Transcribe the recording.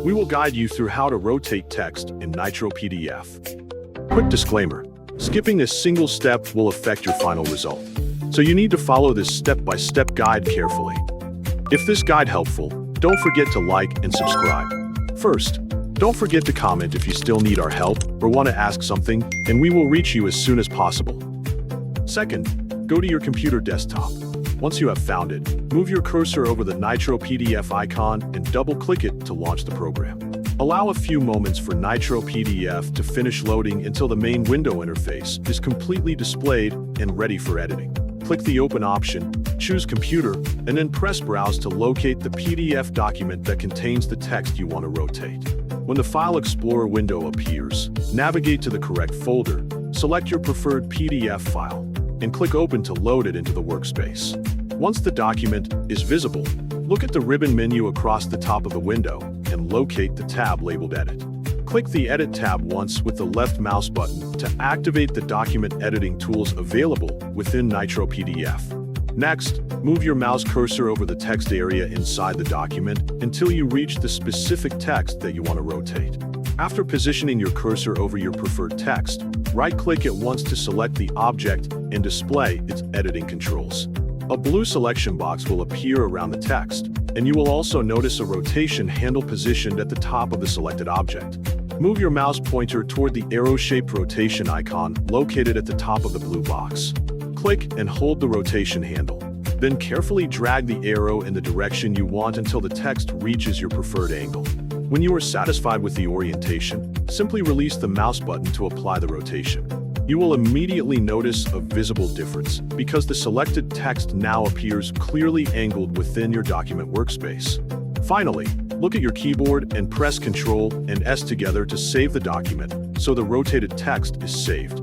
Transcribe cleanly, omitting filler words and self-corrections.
We will guide you through how to rotate text in Nitro PDF. Quick disclaimer, skipping a single step will affect your final result, so you need to follow this step-by-step guide carefully. If this guide helpful, don't forget to like and subscribe. First, don't forget to comment if you still need our help or want to ask something, and we will reach you as soon as possible. Second, go to your computer desktop. Once you have found it, move your cursor over the Nitro PDF icon and double-click it to launch the program. Allow a few moments for Nitro PDF to finish loading until the main window interface is completely displayed and ready for editing. Click the Open option, choose Computer, and then press Browse to locate the PDF document that contains the text you want to rotate. When the File Explorer window appears, navigate to the correct folder, select your preferred PDF file, and click Open to load it into the workspace. Once the document is visible, look at the ribbon menu across the top of the window and locate the tab labeled Edit. Click the Edit tab once with the left mouse button to activate the document editing tools available within Nitro PDF. Next, move your mouse cursor over the text area inside the document until you reach the specific text that you want to rotate. After positioning your cursor over your preferred text, right-click it once to select the object and display its editing controls. A blue selection box will appear around the text, and you will also notice a rotation handle positioned at the top of the selected object. Move your mouse pointer toward the arrow-shaped rotation icon located at the top of the blue box. Click and hold the rotation handle. Then carefully drag the arrow in the direction you want until the text reaches your preferred angle. When you are satisfied with the orientation, simply release the mouse button to apply the rotation. You will immediately notice a visible difference because the selected text now appears clearly angled within your document workspace. Finally, look at your keyboard and press Ctrl and S together to save the document so the rotated text is saved.